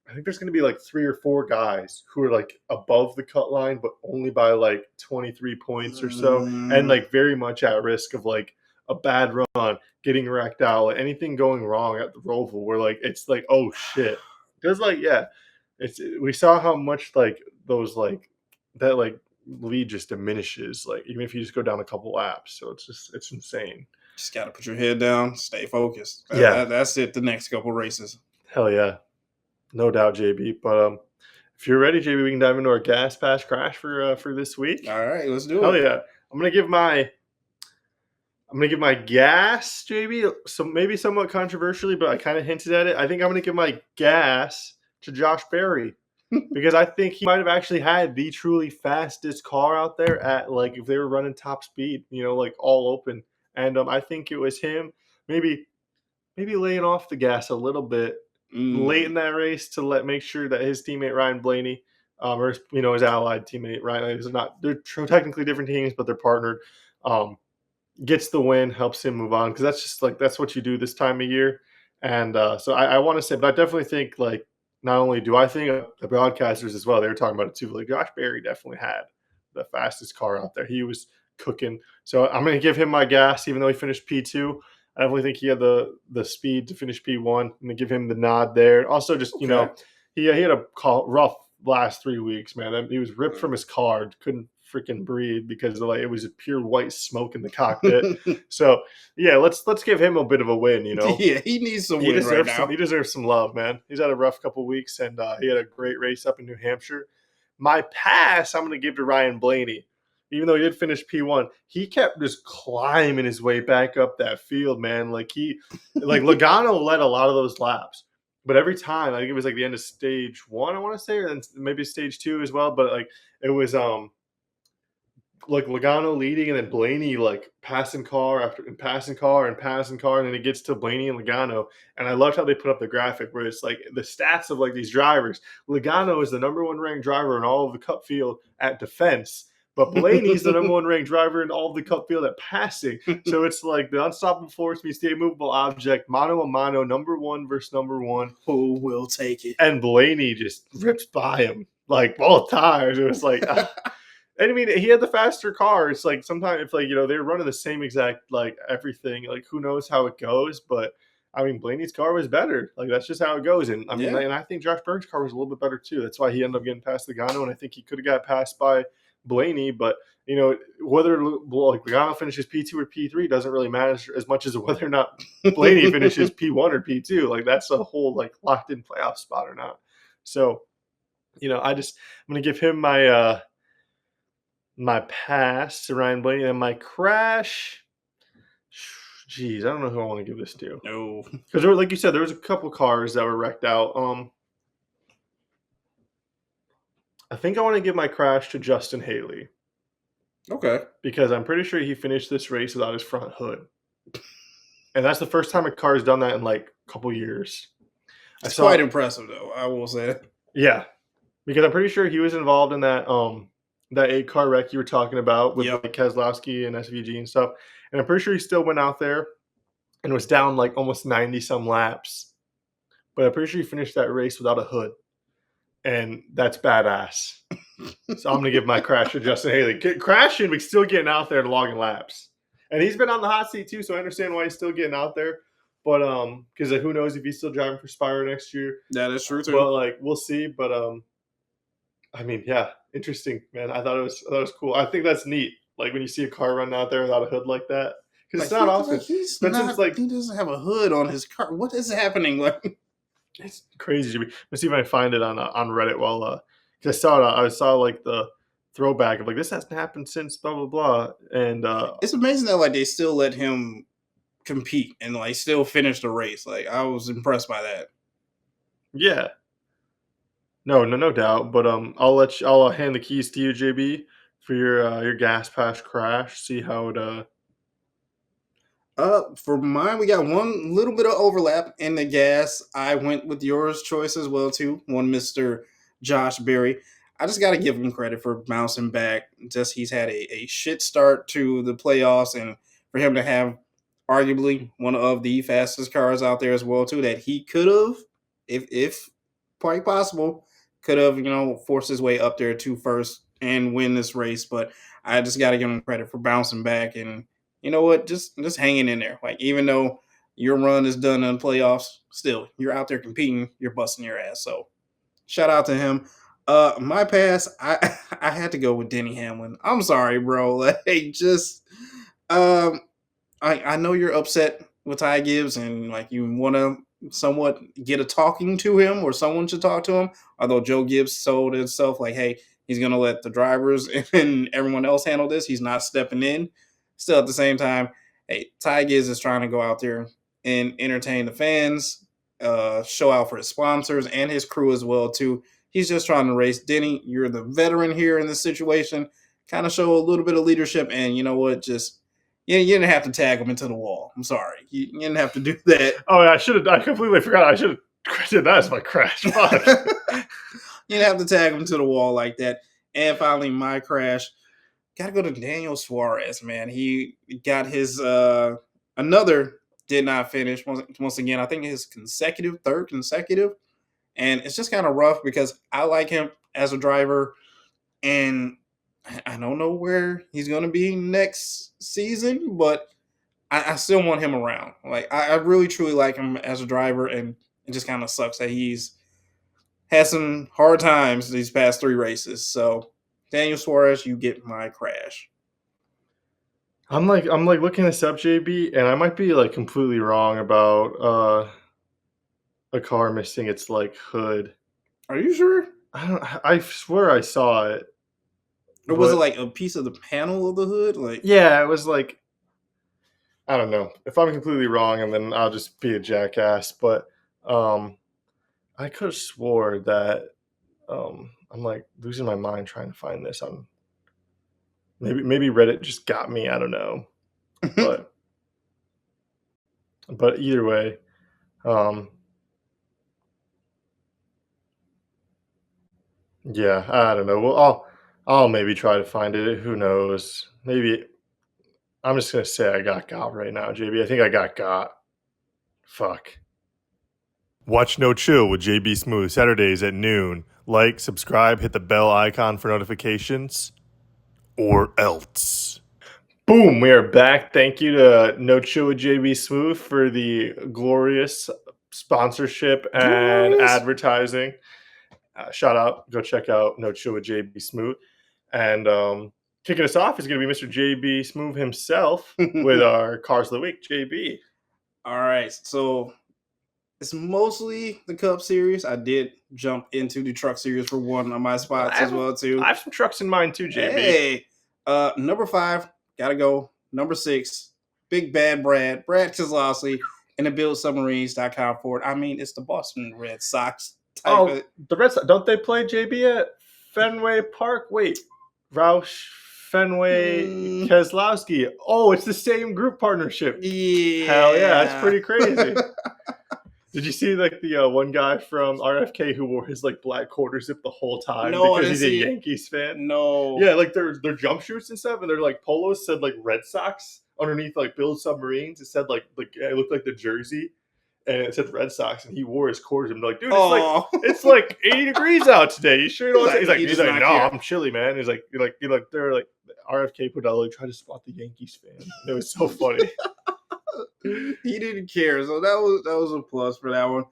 Speaker 1: I think there's going to be like three or four guys who are like above the cut line, but only by like 23 points or so, and
Speaker 2: Mm,
Speaker 1: like very much at risk of like a bad run, getting wrecked out, like anything going wrong at the Roval. Where like it's like, oh shit, because like yeah, we saw how much like those like that like lead just diminishes, like even if you just go down a couple laps. So it's insane.
Speaker 2: just gotta put your head down, stay focused.
Speaker 1: Yeah,
Speaker 2: That's it. The next couple races.
Speaker 1: hell yeah, no doubt, JB. But if you're ready, JB, we can dive into our gas pass crash for this week.
Speaker 2: All right, let's do
Speaker 1: Hell
Speaker 2: it.
Speaker 1: yeah! I'm gonna give my gas, JB. So maybe somewhat controversially, but I kind of hinted at it. I think I'm gonna give my gas to Josh Berry because I think he might have actually had the truly fastest car out there at like if they were running top speed, like all open. And I think it was him. Maybe laying off the gas a little bit late
Speaker 2: Mm,
Speaker 1: in that race to make sure that his teammate Ryan Blaney, or his allied teammate Ryan, is not they're technically different teams, but they're partnered. Um, Gets the win, helps him move on because that's just like that's what you do this time of year. And so I want to say, but I definitely think like not only do I think the broadcasters as well, they were talking about it too. Like Josh Berry definitely had the fastest car out there. He was cooking. So I'm going to give him my gas, even though he finished P2. I definitely think he had the speed to finish P1. I'm going to give him the nod there. Also, just
Speaker 2: okay.
Speaker 1: he had a rough last 3 weeks, man. He was ripped from his car, couldn't freaking breathe because like it was a pure white smoke in the cockpit. So yeah, let's give him a bit of a win.
Speaker 2: Yeah, he needs some
Speaker 1: He
Speaker 2: win right
Speaker 1: deserves some.
Speaker 2: now.
Speaker 1: He deserves some love, man. He's had a rough couple weeks, and he had a great race up in New Hampshire. My pass, I'm going to give to Ryan Blaney. Even though he did finish P1, he kept just climbing his way back up that field, man. Like Logano led a lot of those laps, but every time, I think it was like the end of stage 1, I want to say, or then maybe stage 2 as well. But like it was like Logano leading and then Blaney like passing car after and passing car and passing car, and then it gets to Blaney and Logano. And I loved how they put up the graphic where it's like the stats of like these drivers. Logano is the number one ranked driver in all of the Cup field at defense, but Blaney's the number one ranked driver in all of the Cup field at passing. So it's like the unstoppable force meets the immovable object, mano a mano, number one versus number one.
Speaker 2: Who will take it?
Speaker 1: And Blaney just rips by him like both times. It was like and I mean, he had the faster car. It's like sometimes if like they're running the same exact like everything. Like who knows how it goes, but I mean Blaney's car was better. Like that's just how it goes. And I mean,
Speaker 2: Yeah.
Speaker 1: and I think Josh Berg's car was a little bit better too. That's why he ended up getting past Logano, and I think he could have got passed by Blaney. But whether like Logano finishes P2 or P3 doesn't really matter as much as whether or not Blaney finishes P1 or P2. Like that's a whole like locked in playoff spot or not. So I'm gonna give him my my pass to Ryan Blaney, and my crash. Jeez, I don't know who I want to give this to.
Speaker 2: No.
Speaker 1: Because like you said, there was a couple cars that were wrecked out. I think I want to give my crash to Justin Haley
Speaker 2: Okay.
Speaker 1: because I'm pretty sure he finished this race without his front hood, and that's the first time a car has done that in like a couple years.
Speaker 2: It's quite impressive, though. I will say.
Speaker 1: Yeah, because I'm pretty sure he was involved in that 8-car wreck you were talking about with
Speaker 2: Yep.
Speaker 1: like Keselowski and SVG and stuff. And I'm pretty sure he still went out there and was down like almost 90 some laps. But I'm pretty sure he finished that race without a hood. And that's badass. So I'm gonna give my crash to Justin Haley. Crashing, but still getting out there and logging laps. And he's been on the hot seat too, so I understand why he's still getting out there. But because who knows if he's still driving for Spire next year.
Speaker 2: That is true too.
Speaker 1: But like we'll see. But I mean, yeah, interesting, man. I thought it was cool. I think that's neat. Like when you see a car running out there without a hood like that, because it's not often.
Speaker 2: He doesn't have a hood on his car. What is happening? Like
Speaker 1: it's crazy. Let's see if I can find it on Reddit. While because I saw like the throwback of like this hasn't happened since blah blah blah, and
Speaker 2: it's amazing that like they still let him compete and like still finish the race. Like I was impressed by that.
Speaker 1: Yeah. No doubt. But I'll hand the keys to you, JB, for your gas pass crash. See how it
Speaker 2: For mine, we got one little bit of overlap in the gas. I went with yours choice as well too. One Mr. Josh Berry. I just got to give him credit for bouncing back. Just he's had a shit start to the playoffs, and for him to have arguably one of the fastest cars out there as well too, that he could have, if quite possible, could have forced his way up there to first and win this race. But I just got to give him credit for bouncing back and you know what? Just hanging in there. Like even though your run is done in the playoffs, still you're out there competing. You're busting your ass. So shout out to him. My pass, I had to go with Denny Hamlin. I'm sorry, bro. Like just, I know you're upset with Ty Gibbs and like you want to somewhat get a talking to him or someone should talk to him. Although Joe Gibbs told himself like, hey, he's gonna let the drivers and everyone else handle this. He's not stepping in. Still, at the same time, hey, Ty Gibbs is trying to go out there and entertain the fans, show out for his sponsors and his crew as well too. He's just trying to race. Denny, you're the veteran here in this situation. Kind of show a little bit of leadership, and you know what? Just you didn't have to tag him into the wall. I'm sorry, you didn't have to do that.
Speaker 1: Oh, I should have. I completely forgot. I should have credited that as my crash. Fuck.
Speaker 2: You didn't have to tag him to the wall like that. And finally, my crash. Got to go to Daniel Suarez, man. He got his another did not finish once again. I think his third consecutive, and it's just kind of rough because I like him as a driver, and I don't know where he's going to be next season, but I still want him around. Like I really truly like him as a driver, and it just kind of sucks that he's had some hard times these past 3 races. So Daniel Suarez, you get my crash.
Speaker 1: I'm like looking this up, JB, and I might be like completely wrong about a car missing its like hood.
Speaker 2: Are you sure?
Speaker 1: I swear I saw it.
Speaker 2: Or was it like a piece of the panel of the hood? Like
Speaker 1: yeah, it was like I don't know. If I'm completely wrong, and then I'll just be a jackass. But I could have swore that I'm like losing my mind trying to find this on maybe Reddit just got me. I don't know, but either way, yeah, I don't know. Well, I'll maybe try to find it. Who knows? Maybe I'm just gonna say I got right now, JB. I think I got. Fuck. Watch No Chill with JB Smooth Saturdays at noon. Like, subscribe, hit the bell icon for notifications, or else. Boom, we are back. Thank you to No Chill with JB Smooth for the glorious sponsorship and advertising. Shout out, go check out No Chill with JB Smooth. And kicking us off is going to be Mr. JB Smooth himself with our Cars of the Week. JB.
Speaker 2: All right, so it's mostly the Cup Series. I did jump into the Truck Series for one of my spots as well too.
Speaker 1: I have some trucks in mind too, JB.
Speaker 2: Hey, Number 5, gotta go. Number 6, Big Bad Brad Keselowski, and the BuildSubmarines.com Ford. I mean, it's the Boston Red Sox type
Speaker 1: Oh,
Speaker 2: of.
Speaker 1: the Red Sox, don't they play JB at Fenway Park? Wait, Roush, Fenway,
Speaker 2: Mm,
Speaker 1: Keselowski. Oh, it's the same group partnership. Hell yeah, that's
Speaker 2: yeah.
Speaker 1: pretty crazy. Did you see like the one guy from RFK who wore his like black quarter zip the whole time
Speaker 2: No, I
Speaker 1: because
Speaker 2: didn't
Speaker 1: he's a
Speaker 2: see it.
Speaker 1: Yankees fan?
Speaker 2: No.
Speaker 1: Yeah, like their jump shoots and stuff, and their like polos said like Red Sox underneath like Build Submarines. It said like it looked like the jersey, and it said Red Sox, and he wore his quarters. I'm like, dude,
Speaker 2: Oh.
Speaker 1: it's like 80 degrees out today. You sure you don't want to?
Speaker 2: He
Speaker 1: He's
Speaker 2: does
Speaker 1: like,
Speaker 2: not
Speaker 1: no,
Speaker 2: care.
Speaker 1: I'm chilly, man. He's like they're like RFK put out like try to spot the Yankees fan. It was so funny.
Speaker 2: He didn't care, so that was a plus for that one.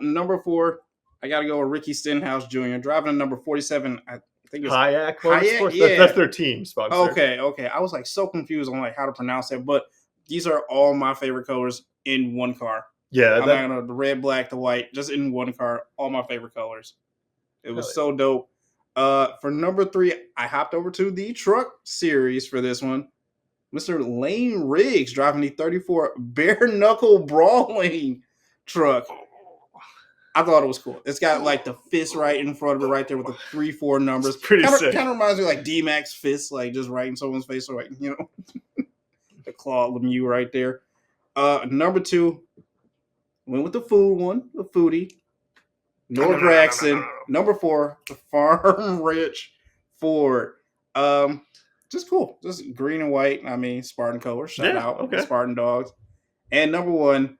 Speaker 2: Number 4, I gotta go with Ricky Stenhouse Jr. driving a number 47. I think it's
Speaker 1: Hayek
Speaker 2: Hayek.
Speaker 1: Motorsports. That's
Speaker 2: Yeah.
Speaker 1: their team sponsor.
Speaker 2: Okay. I was like so confused on like how to pronounce it, but these are all my favorite colors in one car.
Speaker 1: Yeah,
Speaker 2: I'm not gonna the red, black, the white, just in one car. All my favorite colors. It was so dope. For number 3, I hopped over to the truck series for this one. Mr. Lane Riggs driving the 34 bare knuckle brawling truck. I thought it was cool. It's got like the fist right in front of it, right there with the 3-4 numbers.
Speaker 1: It's pretty sick.
Speaker 2: Kind of reminds me of like D-Max fist, like just right in someone's face, or like the Claude Lemieux right there. Number 2, went with the food one, the foodie. Noah Braxton. Number 4, the Farm Rich Ford. Just cool. Just green and white. I mean, Spartan colors. Shout out the Spartan dogs. And number 1,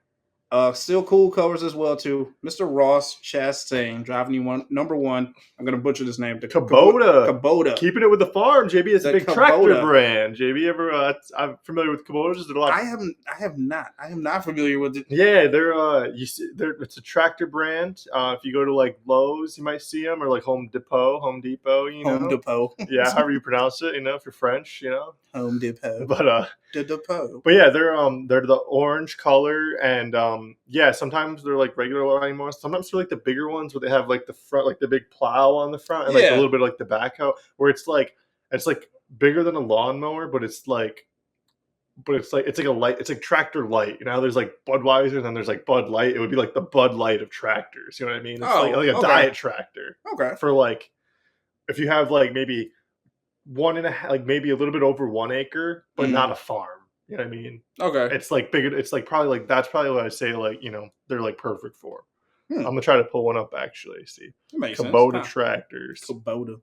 Speaker 2: still cool colors as well too. Mr. Ross Chastain driving you number 1. I'm gonna butcher this name.
Speaker 1: Kubota. Keeping it with the farm. JB is a big tractor brand. JB ever? I'm familiar with Kubotas.
Speaker 2: I have not. I am not familiar with it.
Speaker 1: Yeah, it's a tractor brand. If you go to like Lowe's, you might see them, or like Home Depot. You know.
Speaker 2: Home Depot.
Speaker 1: Yeah, however you pronounce it. You know, if you're French, you know.
Speaker 2: Home Depot.
Speaker 1: But
Speaker 2: the Depot.
Speaker 1: But yeah, they're the orange color, and yeah, sometimes they're like regular anymore. Sometimes they're like the bigger ones where they have like the front, like the big plow on the front, and like a little bit of, like the backhoe, where it's like bigger than a lawnmower, but it's like a light. It's like tractor light. You know, there's like Budweiser, and then there's like Bud Light. It would be like the Bud Light of tractors. You know what I mean? It's like a diet tractor.
Speaker 2: Okay.
Speaker 1: For like, if you have like maybe 1.5, like maybe a little bit over 1 acre, but not a farm. You know what I mean?
Speaker 2: Okay.
Speaker 1: It's like bigger. It's like probably like that's probably what I say. Like, you know, they're like perfect for. I'm gonna try to pull one up actually. See, Kubota tractors.
Speaker 2: Kubota.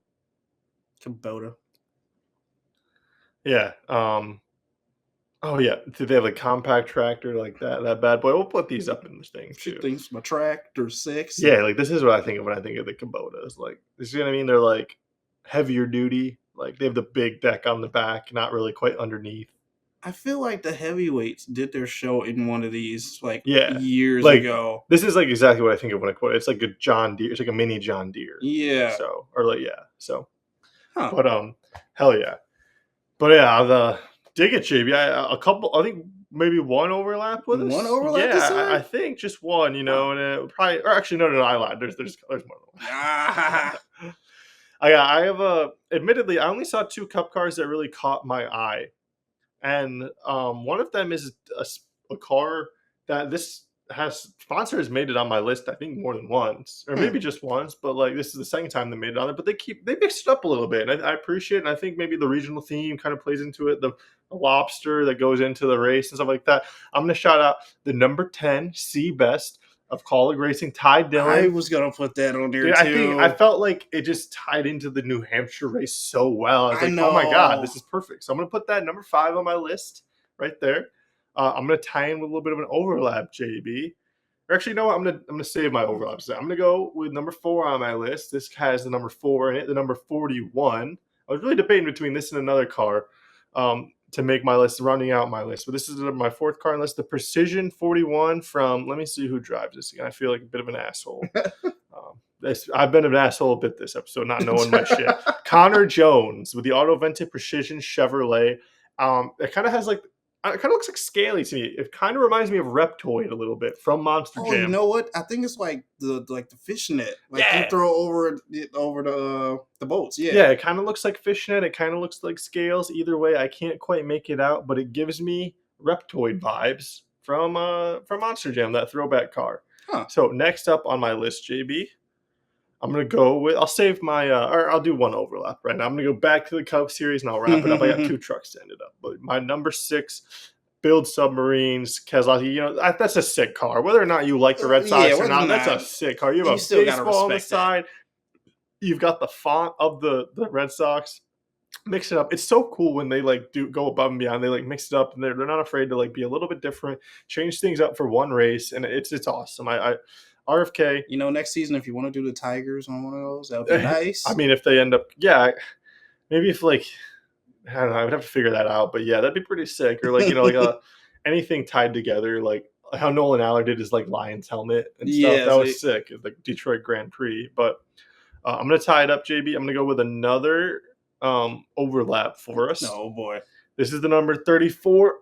Speaker 1: Yeah. Oh yeah. Do they have a compact tractor like that? That bad boy. We'll put these up in this thing too.
Speaker 2: She thinks my tractor sexy.
Speaker 1: Yeah, like this is what I think of when I think of the Kubotas. Like, this, you know what I mean? They're like heavier duty. Like they have the big deck on the back, not really quite underneath.
Speaker 2: I feel like the heavyweights did their show in one of these years ago.
Speaker 1: This is like exactly what I think of when I quote it. It's like a John Deere. It's like a mini John Deere.
Speaker 2: Yeah.
Speaker 1: So but hell yeah. But yeah, dig it, JB. I think maybe one overlap with us.
Speaker 2: One overlap.
Speaker 1: Yeah, I think just one. You know, and it probably, or actually no, I lied. There's more than one. I have admittedly, I only saw 2 Cup cars that really caught my eye. And one of them is a car that this sponsor has made it on my list, I think more than once, or maybe just once, but like this is the second time they made it on it, but they mixed it up a little bit, and I appreciate it, and I think maybe the regional theme kind of plays into it, the lobster that goes into the race and stuff like that. I'm going to shout out the number 10 C Best of Colleague Racing, Ty Dillon.
Speaker 2: I was gonna put that on there too.
Speaker 1: I felt like it just tied into the New Hampshire race so well. I was like, oh my god, this is perfect. So I'm gonna put that number 5 on my list right there. I'm gonna tie in with a little bit of an overlap, JB. Or actually, you know what? I'm gonna save my overlaps. I'm gonna go with number 4 on my list. This has the number 4 in it, the number 41. I was really debating between this and another car. To make my list, rounding out my list. But this is my 4th car on the list, the Precision 41 from, let me see who drives this again. I feel like a bit of an asshole. I've been an asshole a bit this episode, not knowing my shit. Connor Jones with the Auto Vented Precision Chevrolet. It kind of has like It kind of looks like scaly to me. It kind of reminds me of Reptoid a little bit from Monster
Speaker 2: Oh, you
Speaker 1: Jam.
Speaker 2: know what? I think it's like the fishnet, like you
Speaker 1: Yeah.
Speaker 2: throw over the boats. Yeah.
Speaker 1: Yeah, it kind of looks like fishnet. It kind of looks like scales. Either way, I can't quite make it out, but it gives me Reptoid vibes from Monster Jam, that throwback car.
Speaker 2: Huh.
Speaker 1: So next up on my list, JB, I'm gonna go with. I'll save my, or I'll do one overlap right now. I'm gonna go back to the Cup series and I'll wrap it up. I got two trucks to end it up, but my number 6, build submarines, Keselowski. You know that's a sick car. Whether or not you like the Red
Speaker 2: Yeah,
Speaker 1: Sox or
Speaker 2: whether or
Speaker 1: not, that's a
Speaker 2: not,
Speaker 1: sick car. You
Speaker 2: you
Speaker 1: have a
Speaker 2: still gotta
Speaker 1: baseball on the
Speaker 2: respect that.
Speaker 1: side. You've got the font of the Red Sox. Mix it up. It's so cool when they like do go above and beyond. They like mix it up and they're not afraid to like be a little bit different, change things up for one race, and it's awesome. I RFK.
Speaker 2: You know, next season if you want to do the Tigers on one of those, that would be nice.
Speaker 1: I mean, if they end up, yeah, maybe if like I don't know, I would have to figure that out. But yeah, that'd be pretty sick. Or like anything tied together, like how Nolan Allard did his like Lions helmet and stuff.
Speaker 2: Yeah,
Speaker 1: That
Speaker 2: so
Speaker 1: was sick. Like Detroit Grand Prix. But I'm gonna tie it up, JB. I'm gonna go with another overlap for us.
Speaker 2: Oh boy.
Speaker 1: This is the number 34.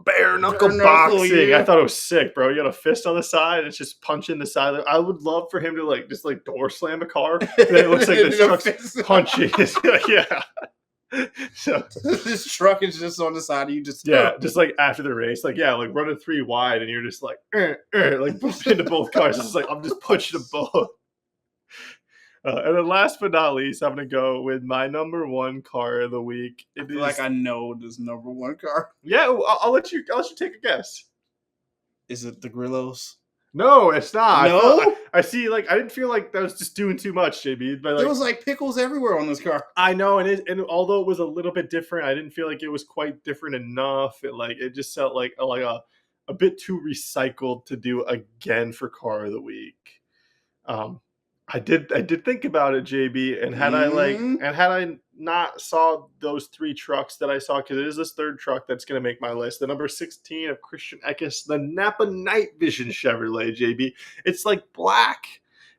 Speaker 1: Bare knuckle
Speaker 2: Bare knuckle,
Speaker 1: boxing.
Speaker 2: yeah.
Speaker 1: I thought it was sick, bro. You got a fist on the side. It's just punching the side. I would love for him to like just like door slam a car. And it looks like this truck's punching. Yeah. So
Speaker 2: this truck is just on the side of you. Just
Speaker 1: just like after the race, like like running 3 wide, and you're just like like pushing into both cars. It's like I'm just pushing them both. And then last but not least, I'm gonna go with my number 1 car of the week.
Speaker 2: I feel like I know this number 1 car.
Speaker 1: Yeah, I'll let you take a guess.
Speaker 2: Is it the Grillos?
Speaker 1: No, it's not.
Speaker 2: No,
Speaker 1: I see. Like I didn't feel like that was just doing too much, JB. But like,
Speaker 2: there was like pickles everywhere on this car.
Speaker 1: I know, and although it was a little bit different, I didn't feel like it was quite different enough. It just felt like a bit too recycled to do again for car of the week. I did think about it, JB, and had I not saw those 3 trucks that I saw, because it is this 3rd truck that's going to make my list. The number 16 of Christian Eckes, the Napa Night Vision Chevrolet, JB. It's like black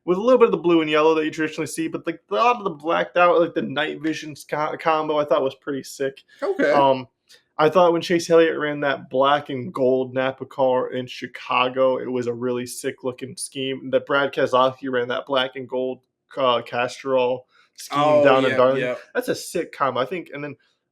Speaker 1: with a little bit of the blue and yellow that you traditionally see, but like a lot of the blacked out, like the Night Vision combo, I thought was pretty sick.
Speaker 2: Okay.
Speaker 1: I thought when Chase Elliott ran that black and gold Napa car in Chicago, it was a really sick looking scheme. That Brad Keselowski ran that black and gold Castrol scheme down in Darlington.
Speaker 2: Yeah.
Speaker 1: That's a sick combo. I think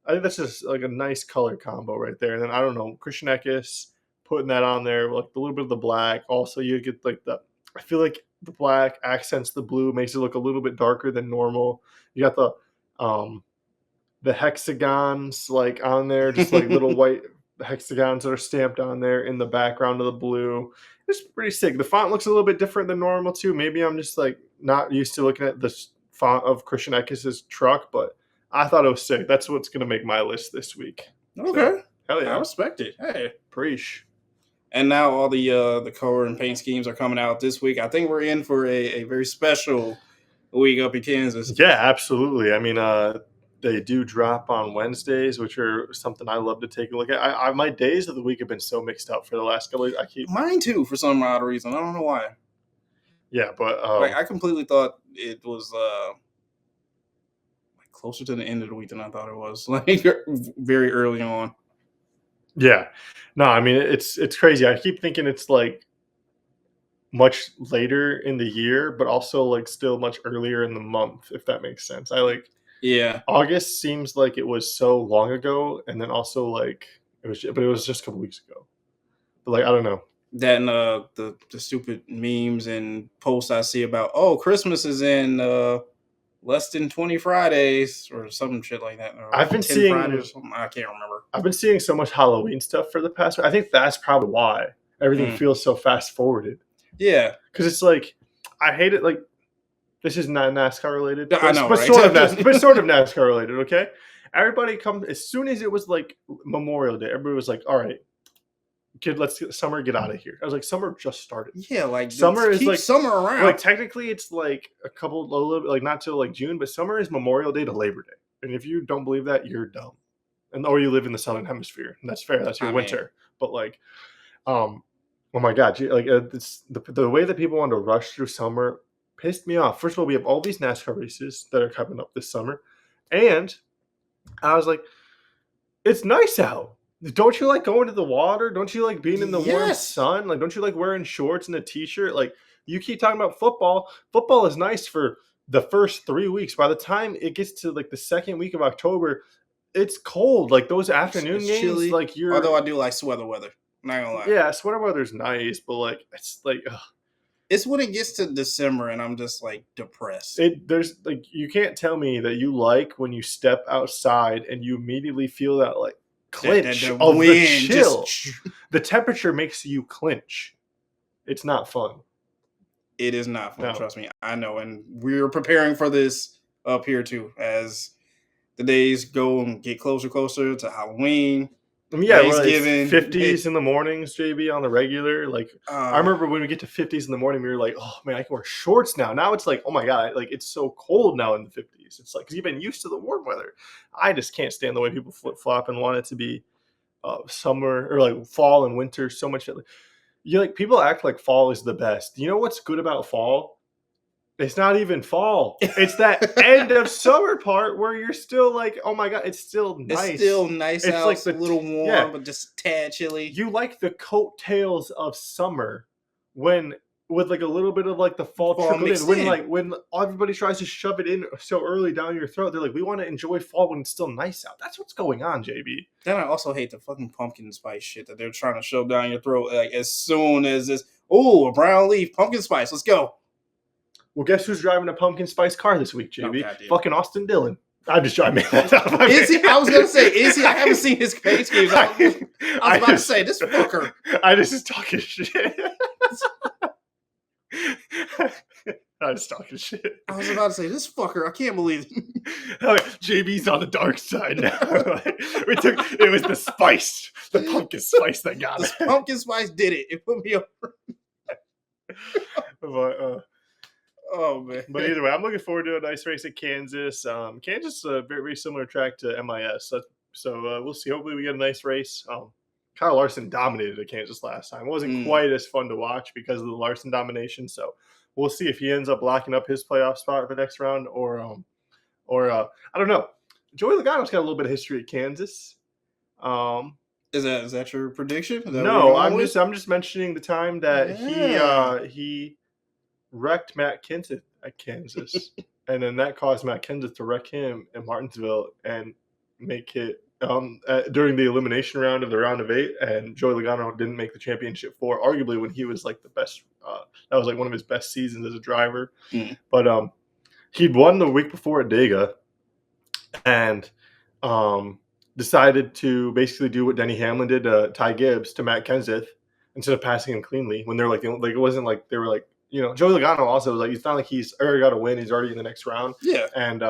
Speaker 1: that's just like a nice color combo right there. And then I don't know, Christian Eckes putting that on there, like a little bit of the black. Also, you get like I feel like the black accents the blue, makes it look a little bit darker than normal. You got the hexagons like on there, just like little white hexagons that are stamped on there in the background of the blue. It's pretty sick. The font looks a little bit different than normal too. Maybe I'm just like not used to looking at the font of Christian Eckes' truck, but I thought it was sick. That's what's going to make my list this week.
Speaker 2: Okay.
Speaker 1: So, hell yeah.
Speaker 2: I respect it. Hey.
Speaker 1: Preach.
Speaker 2: And now all the color and paint schemes are coming out this week. I think we're in for a very special week up in Kansas.
Speaker 1: Yeah, absolutely. I mean, they do drop on Wednesdays, which are something I love to take a look at. My days of the week have been so mixed up for the last couple of years.
Speaker 2: Mine too, for some odd reason. I don't know why.
Speaker 1: Yeah, but
Speaker 2: like I completely thought it was like closer to the end of the week than I thought it was. Like very early on.
Speaker 1: Yeah. No, I mean it's crazy. I keep thinking it's like much later in the year, but also like still much earlier in the month, if that makes sense.
Speaker 2: Yeah.
Speaker 1: August seems like it was so long ago, and then also like it was just a couple weeks ago. But like I don't know.
Speaker 2: That and the stupid memes and posts I see about Christmas is in less than 20 Fridays or some shit like that. Or
Speaker 1: I've been seeing
Speaker 2: Fridays or something. I can't remember.
Speaker 1: I've been seeing so much Halloween stuff for the past. I think that's probably why everything feels so fast forwarded.
Speaker 2: Yeah,
Speaker 1: because it's like I hate it. Like this is not NASCAR related,
Speaker 2: I know,
Speaker 1: but
Speaker 2: right?
Speaker 1: sort of NASCAR related. Okay, everybody comes as soon as it was like Memorial Day. Everybody was like, "All right, kid, summer get out of here." I was like, "Summer just started."
Speaker 2: Yeah, like
Speaker 1: summer is like
Speaker 2: summer around.
Speaker 1: Like technically, it's like a couple, like not till like June, but summer is Memorial Day to Labor Day. And if you don't believe that, you're dumb, or you live in the Southern Hemisphere, and that's fair. That's your winter. But like, oh my God, like it's the way that people want to rush through summer pissed me off. First of all, we have all these NASCAR races that are coming up this summer, and I was like, it's nice out. Don't you like going to the water? Don't you like being in the warm
Speaker 2: Yes.
Speaker 1: sun? Like, don't you like wearing shorts and a t-shirt? Like, you keep talking about football. Football is nice for the first 3 weeks. By the time it gets to like the second week of October, it's cold. Like those afternoon
Speaker 2: It's
Speaker 1: games,
Speaker 2: chilly.
Speaker 1: like you're
Speaker 2: Although I do like sweater weather. Not gonna lie.
Speaker 1: yeah, sweater weather's nice, but like it's like ugh.
Speaker 2: It's when it gets to December and I'm just like depressed.
Speaker 1: There's like you can't tell me that you like when you step outside and you immediately feel that like clinch
Speaker 2: The
Speaker 1: of the
Speaker 2: wind
Speaker 1: chill.
Speaker 2: just
Speaker 1: The temperature makes you clinch. It's not fun.
Speaker 2: it is not fun,
Speaker 1: No.
Speaker 2: trust me. I know. And we're preparing for this up here too, as the days go and get closer to Halloween.
Speaker 1: I mean, yeah, well,
Speaker 2: Thanksgiving.
Speaker 1: it's 50s in the mornings, JB, on the regular. Like, I remember when we get to 50s in the morning, we were like, oh, man, I can wear shorts now. Now it's like, oh, my God, like, it's so cold now in the 50s. It's like, because you've been used to the warm weather. I just can't stand the way people flip-flop and want it to be summer or, like, fall and winter so much. You like, people act like fall is the best. You know what's good about fall? It's not even fall. It's that end of summer part where you're still like, oh my God, it's still nice.
Speaker 2: It's still nice
Speaker 1: It's
Speaker 2: out.
Speaker 1: like
Speaker 2: It's a little warm, but just a tad chilly.
Speaker 1: You like the coattails of summer when with like a little bit of like the fall trickle in. When everybody tries to shove it in so early down your throat, they're like, we want to enjoy fall when it's still nice out. That's what's going on, JB.
Speaker 2: Then I also hate the fucking pumpkin spice shit that they're trying to shove down your throat. Like as soon as this, a brown leaf, pumpkin spice, let's go.
Speaker 1: Well, guess who's driving a pumpkin spice car this week, JB?
Speaker 2: Oh,
Speaker 1: fucking Austin Dillon. I'm just trying to make that up.
Speaker 2: Is he? I was gonna say, is he? I haven't seen his face games. I was about to say this fucker.
Speaker 1: I just is talking shit. I was talking shit.
Speaker 2: I was about to say this fucker. I can't believe it.
Speaker 1: JB's on the dark side now. It was the spice, the pumpkin spice that got
Speaker 2: it. The pumpkin spice did it. It put me over. Oh man!
Speaker 1: But either way, I'm looking forward to a nice race at Kansas. Kansas is a very, very similar track to MIS, so we'll see. Hopefully, we get a nice race. Kyle Larson dominated at Kansas last time. It wasn't quite as fun to watch because of the Larson domination. So we'll see if he ends up locking up his playoff spot for the next round, or I don't know. Joey Logano's got a little bit of history at Kansas.
Speaker 2: Is that your prediction?
Speaker 1: No, I'm just mentioning the time that he wrecked Matt Kenseth at Kansas, and then that caused Matt Kenseth to wreck him in Martinsville and make it during the elimination round of the round of 8. And Joey Logano didn't make the championship 4, arguably when he was like the best. That was like one of his best seasons as a driver. But he'd won the week before at Dega, and decided to basically do what Denny Hamlin did to Ty Gibbs to Matt Kenseth instead of passing him cleanly. When they're like it wasn't like they were like. Joey Logano also was like, it's not like he's already got a win. He's already in the next round.
Speaker 2: Yeah.
Speaker 1: And,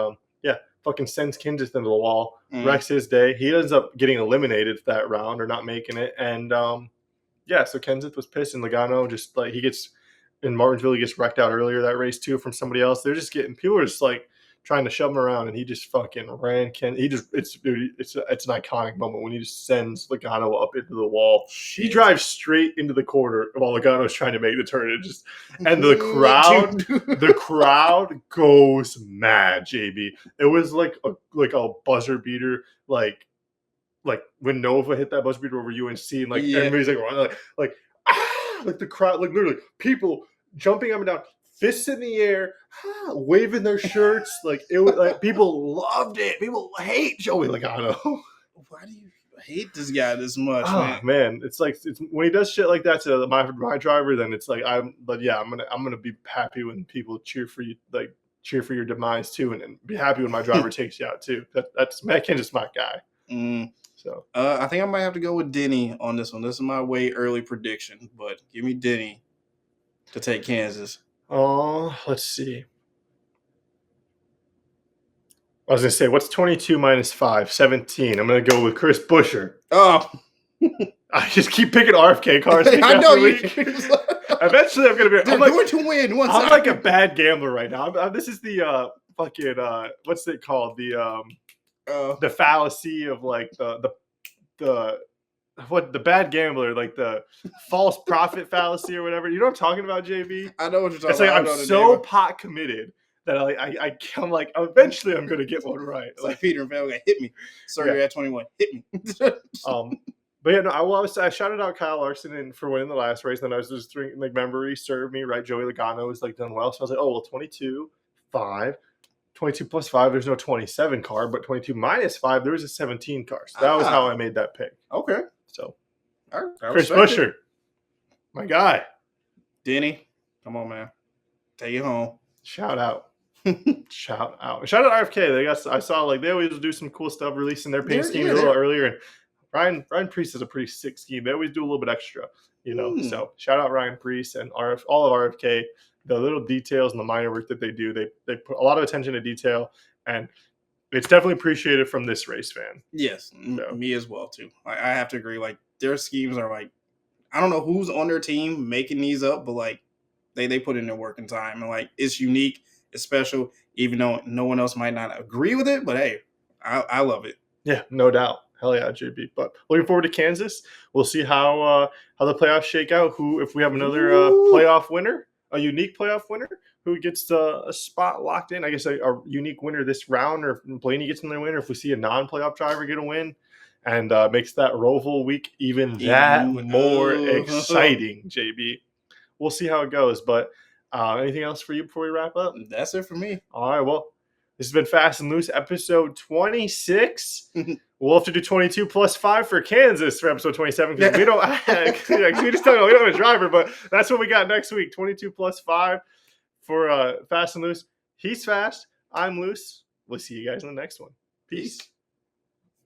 Speaker 1: fucking sends Kenseth into the wall, wrecks his day. He ends up getting eliminated that round or not making it. And, so Kenseth was pissed. And Logano just, like, he gets – in Martinsville, he gets wrecked out earlier that race, too, from somebody else. They're just getting – people are just, like, trying to shove him around, and he just fucking ran. It's an iconic moment when he just sends Logano up into the wall. Shit. He drives straight into the corner while Logano's trying to make the turn. And the crowd goes mad, JB. It was like a buzzer beater, like when Nova hit that buzzer beater over UNC, and like everybody's like the crowd, like literally people jumping up and down. Fists in the air, waving their shirts. Like it was like people loved it. People hate Joey Logano.
Speaker 2: Why do you hate this guy this much,
Speaker 1: man? It's like when he does shit like that to my driver, then it's like I'm gonna be happy when people cheer for you, like cheer for your demise too, and be happy when my driver takes you out too. That's Matt Kenseth's my guy. So
Speaker 2: I think I might have to go with Denny on this one. This is my way early prediction, but give me Denny to take Kansas.
Speaker 1: Let's see. I was going to say, what's 22 minus 5? 17. I'm going to go with Chris Buescher.
Speaker 2: Oh.
Speaker 1: I just keep picking RFK cars.
Speaker 2: I know you.
Speaker 1: Eventually, I'm going to be.
Speaker 2: They're going to win.
Speaker 1: I'm like a bad gambler right now. This is the fucking what's it called? The fallacy of like the bad gambler, like the false prophet fallacy or whatever. You know what I'm talking about, JB?
Speaker 2: I know what you're talking
Speaker 1: about. It's like I'm so pot committed that I'm like eventually I'm gonna get one right.
Speaker 2: It's like Peter and Family Guy, hit me. Sir, you're at 21. Hit me.
Speaker 1: But yeah, no, I shouted out Kyle Larson and for winning the last race. Then I was just thinking, like, memory served me, right? Joey Logano was like done well. So I was like, oh, well, 22, 5. 22 plus 5, there's no 27 car, but 22 minus 5, there was a 17 car. So that was how I made that pick.
Speaker 2: Okay.
Speaker 1: So,
Speaker 2: I
Speaker 1: Chris Buescher, my guy.
Speaker 2: Denny, come on, man. Take it home.
Speaker 1: Shout out. Shout out RFK. I saw like they always do some cool stuff, releasing their paint schemes a little earlier. And Ryan Priest is a pretty sick scheme. They always do a little bit extra, you know. So shout out Ryan Priest and all of RFK. The little details and the minor work that they do, they put a lot of attention to detail, and it's definitely appreciated from this race fan.
Speaker 2: Yes, so. Me as well too. I have to agree. Like their schemes are like, I don't know who's on their team making these up, but like they put in their work and time, and like it's unique, it's special, even though no one else might not agree with it. But hey, I love it.
Speaker 1: Yeah, no doubt. Hell yeah, JB. But looking forward to Kansas. We'll see how the playoffs shake out. If we have another playoff winner, a unique playoff winner, who gets a spot locked in. I guess a unique winner this round, or if Blaney gets another win, or if we see a non-playoff driver get a win, and makes that Roval week even that more exciting, JB. We'll see how it goes. But anything else for you before we wrap up?
Speaker 2: That's it for me.
Speaker 1: All right, well, this has been Fast and Loose, episode 26. We'll have to do 22 plus 5 for Kansas for episode 27 because we don't we just don't know. We don't have a driver, but that's what we got next week. 22 plus 5 for Fast and Loose. He's fast. I'm loose. We'll see you guys in the next one. Peace.